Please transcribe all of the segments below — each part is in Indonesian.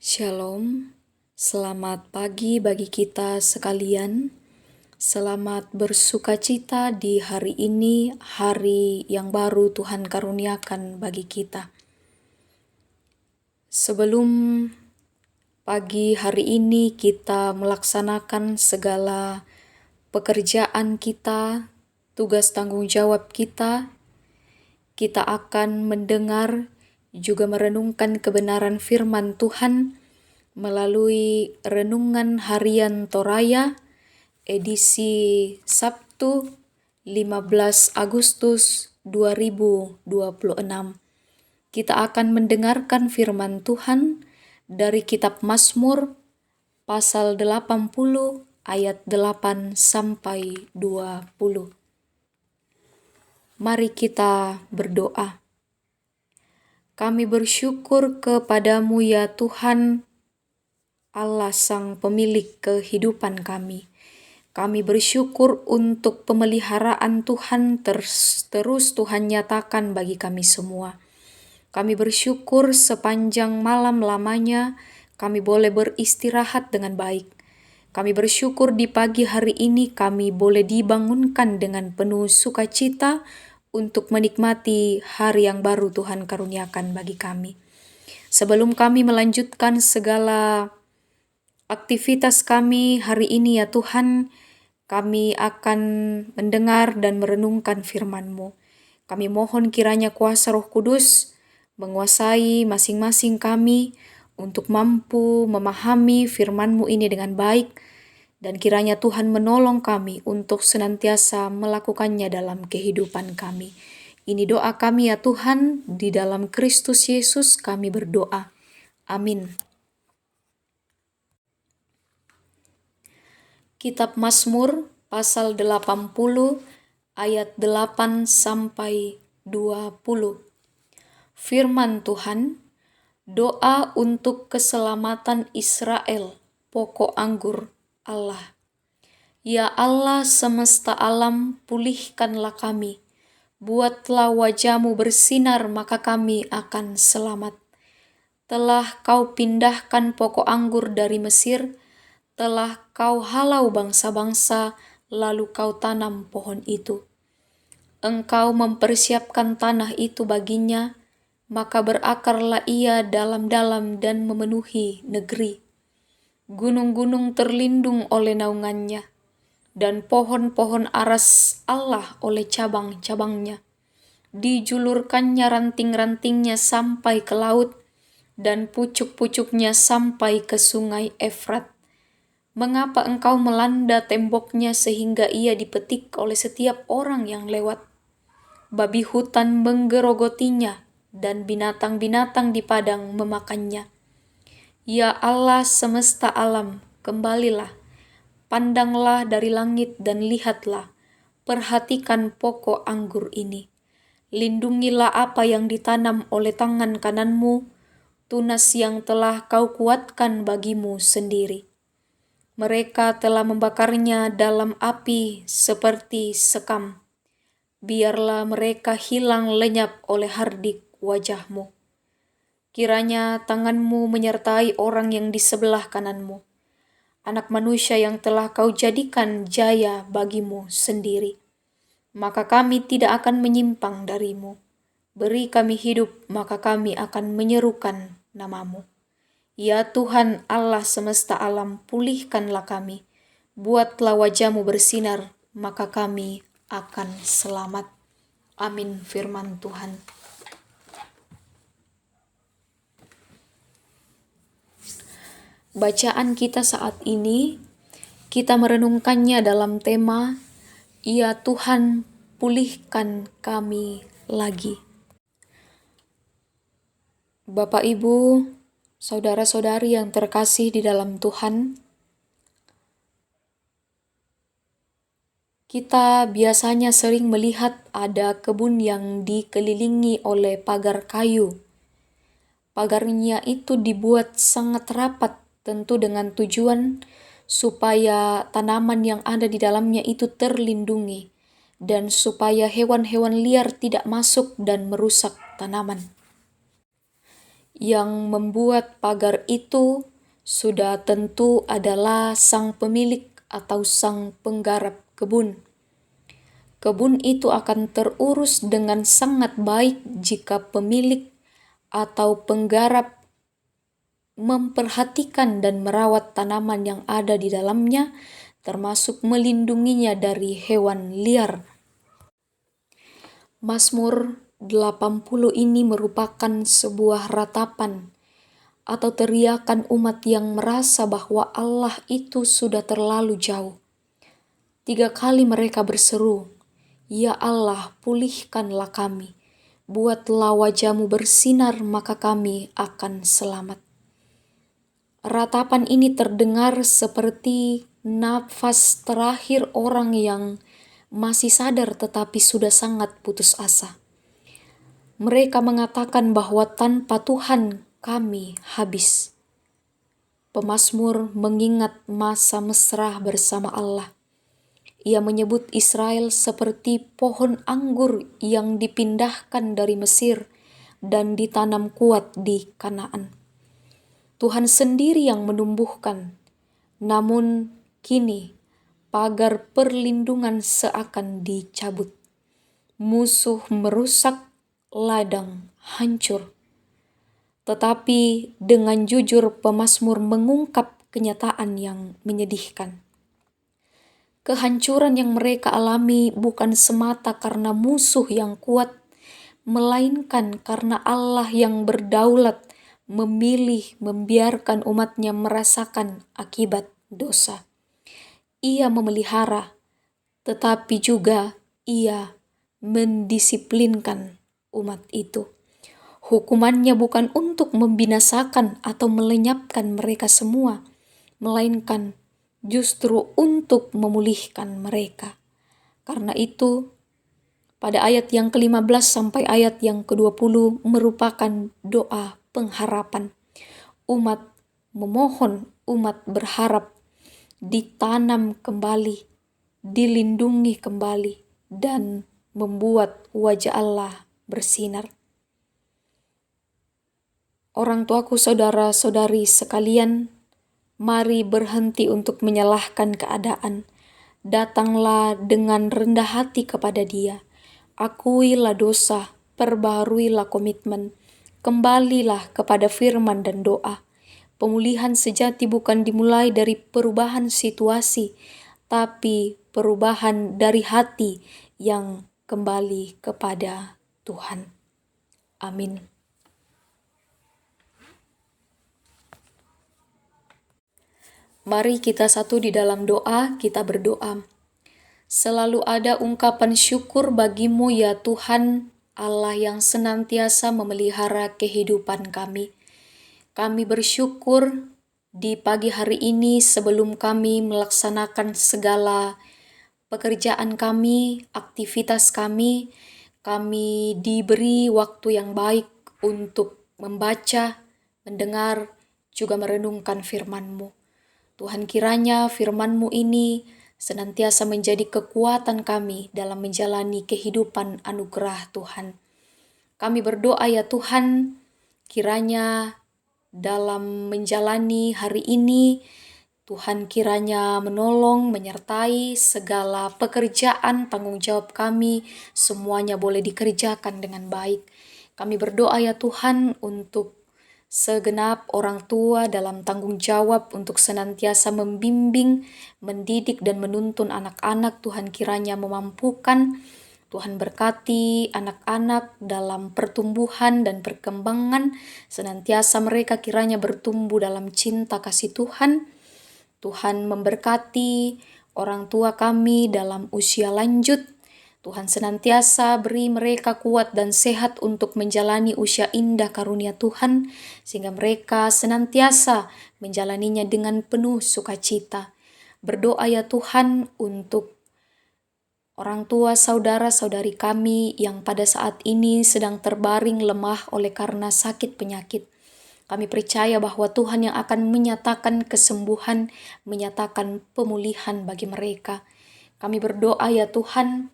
Shalom, selamat pagi bagi kita sekalian. Selamat bersukacita di hari ini, hari yang baru Tuhan karuniakan bagi kita. Sebelum pagi hari ini kita melaksanakan segala pekerjaan kita, tugas tanggung jawab kita akan mendengar juga merenungkan kebenaran firman Tuhan melalui Renungan Harian Toraya edisi Sabtu 15 Agustus 2026. Kita akan mendengarkan firman Tuhan dari kitab Mazmur pasal 80 ayat 8 sampai 20. Mari kita berdoa. Kami bersyukur kepadamu ya Tuhan, Allah Sang Pemilik kehidupan kami. Kami bersyukur untuk pemeliharaan Tuhan terus Tuhan nyatakan bagi kami semua. Kami bersyukur sepanjang malam lamanya kami boleh beristirahat dengan baik. Kami bersyukur di pagi hari ini kami boleh dibangunkan dengan penuh sukacita untuk menikmati hari yang baru Tuhan karuniakan bagi kami. Sebelum kami melanjutkan segala aktivitas kami hari ini ya Tuhan, kami akan mendengar dan merenungkan firman-Mu. Kami mohon kiranya kuasa Roh Kudus menguasai masing-masing kami untuk mampu memahami firman-Mu ini dengan baik, dan kiranya Tuhan menolong kami untuk senantiasa melakukannya dalam kehidupan kami. Ini doa kami ya Tuhan, di dalam Kristus Yesus kami berdoa. Amin. Kitab Mazmur pasal 80 ayat 8 sampai 20. Firman Tuhan, doa untuk keselamatan Israel, pokok anggur Allah. Ya Allah semesta alam, pulihkanlah kami. Buatlah wajah-Mu bersinar, maka kami akan selamat. Telah Kau pindahkan pokok anggur dari Mesir, telah Kau halau bangsa-bangsa, lalu Kau tanam pohon itu. Engkau mempersiapkan tanah itu baginya, maka berakarlah ia dalam-dalam dan memenuhi negeri. Gunung-gunung terlindung oleh naungannya, dan pohon-pohon aras Allah oleh cabang-cabangnya. Dijulurkannya ranting-rantingnya sampai ke laut, dan pucuk-pucuknya sampai ke sungai Efrat. Mengapa engkau melanda temboknya sehingga ia dipetik oleh setiap orang yang lewat? Babi hutan menggerogotinya, dan binatang-binatang di padang memakannya. Ya Allah semesta alam, kembalilah. Pandanglah dari langit dan lihatlah. Perhatikan pokok anggur ini. Lindungilah apa yang ditanam oleh tangan kanan-Mu, tunas yang telah Kau kuatkan bagi-Mu sendiri. Mereka telah membakarnya dalam api seperti sekam. Biarlah mereka hilang lenyap oleh hardik wajah-Mu. Kiranya tangan-Mu menyertai orang yang di sebelah kanan-Mu, anak manusia yang telah Kau jadikan jaya bagi-Mu sendiri. Maka kami tidak akan menyimpang dari-Mu. Beri kami hidup, maka kami akan menyerukan nama-Mu. Ya Tuhan Allah semesta alam, pulihkanlah kami. Buatlah wajah-Mu bersinar, maka kami akan selamat. Amin. Firman Tuhan. Bacaan kita saat ini, kita merenungkannya dalam tema, Ya Tuhan, pulihkan kami lagi. Bapak, Ibu, saudara-saudari yang terkasih di dalam Tuhan, kita biasanya sering melihat ada kebun yang dikelilingi oleh pagar kayu. Pagarnya itu dibuat sangat rapat, tentu dengan tujuan supaya tanaman yang ada di dalamnya itu terlindungi dan supaya hewan-hewan liar tidak masuk dan merusak tanaman. Yang membuat pagar itu sudah tentu adalah sang pemilik atau sang penggarap kebun. Kebun itu akan terurus dengan sangat baik jika pemilik atau penggarap memperhatikan dan merawat tanaman yang ada di dalamnya, termasuk melindunginya dari hewan liar. Mazmur 80 ini merupakan sebuah ratapan atau teriakan umat yang merasa bahwa Allah itu sudah terlalu jauh. 3 kali mereka berseru, "Ya Allah, pulihkanlah kami. Buatlah wajah-Mu bersinar, maka kami akan selamat." Ratapan ini terdengar seperti nafas terakhir orang yang masih sadar tetapi sudah sangat putus asa. Mereka mengatakan bahwa tanpa Tuhan kami habis. Pemazmur mengingat masa mesra bersama Allah. Ia menyebut Israel seperti pohon anggur yang dipindahkan dari Mesir dan ditanam kuat di Kanaan. Tuhan sendiri yang menumbuhkan, namun kini pagar perlindungan seakan dicabut. Musuh merusak, ladang hancur. Tetapi dengan jujur pemazmur mengungkap kenyataan yang menyedihkan. Kehancuran yang mereka alami bukan semata karena musuh yang kuat, melainkan karena Allah yang berdaulat memilih membiarkan umatnya merasakan akibat dosa. Ia memelihara, tetapi juga ia mendisiplinkan umat itu. Hukumannya bukan untuk membinasakan atau melenyapkan mereka semua, melainkan justru untuk memulihkan mereka. Karena itu, pada ayat yang ke-15 sampai ayat yang ke-20 merupakan doa pengharapan. Umat memohon, umat berharap ditanam kembali, dilindungi kembali, dan membuat wajah Allah bersinar. Orang tuaku, saudara-saudari sekalian, mari berhenti untuk menyalahkan keadaan. Datanglah dengan rendah hati kepada Dia. Akuilah dosa, perbaharuilah komitmen. Kembalilah kepada firman dan doa. Pemulihan sejati bukan dimulai dari perubahan situasi, tapi perubahan dari hati yang kembali kepada Tuhan. Amin. Mari kita satu di dalam doa, kita berdoa. Selalu ada ungkapan syukur bagimu ya Tuhan, Allah yang senantiasa memelihara kehidupan kami. Kami bersyukur di pagi hari ini sebelum kami melaksanakan segala pekerjaan kami, aktivitas kami diberi waktu yang baik untuk membaca, mendengar, juga merenungkan firman-Mu. Tuhan, kiranya firman-Mu ini senantiasa menjadi kekuatan kami dalam menjalani kehidupan anugerah Tuhan. Kami berdoa ya Tuhan, kiranya dalam menjalani hari ini, Tuhan kiranya menolong, menyertai segala pekerjaan, tanggung jawab kami, semuanya boleh dikerjakan dengan baik. Kami berdoa ya Tuhan untuk segenap orang tua dalam tanggung jawab untuk senantiasa membimbing, mendidik, dan menuntun anak-anak. Tuhan kiranya memampukan. Tuhan berkati anak-anak dalam pertumbuhan dan perkembangan. Senantiasa mereka kiranya bertumbuh dalam cinta kasih Tuhan. Tuhan memberkati orang tua kami dalam usia lanjut. Tuhan senantiasa beri mereka kuat dan sehat untuk menjalani usia indah karunia Tuhan, sehingga mereka senantiasa menjalaninya dengan penuh sukacita. Berdoa ya Tuhan untuk orang tua, saudara-saudari kami yang pada saat ini sedang terbaring lemah oleh karena sakit penyakit. Kami percaya bahwa Tuhan yang akan menyatakan kesembuhan, menyatakan pemulihan bagi mereka. Kami berdoa ya Tuhan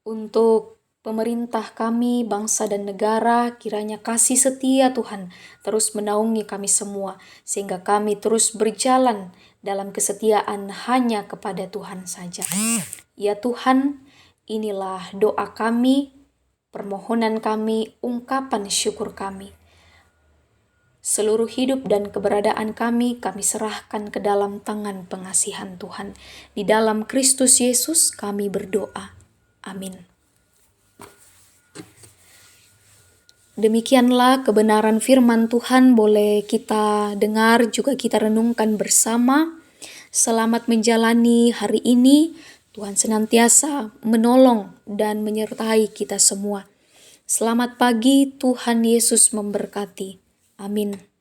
untuk pemerintah kami, bangsa dan negara, kiranya kasih setia Tuhan terus menaungi kami semua, sehingga kami terus berjalan dalam kesetiaan hanya kepada Tuhan saja. Ya Tuhan, inilah doa kami, permohonan kami, ungkapan syukur kami. Seluruh hidup dan keberadaan kami serahkan ke dalam tangan pengasihan Tuhan. Di dalam Kristus Yesus kami berdoa. Amin. Demikianlah kebenaran firman Tuhan, boleh kita dengar juga kita renungkan bersama. Selamat menjalani hari ini. Tuhan senantiasa menolong dan menyertai kita semua. Selamat pagi, Tuhan Yesus memberkati. Amin.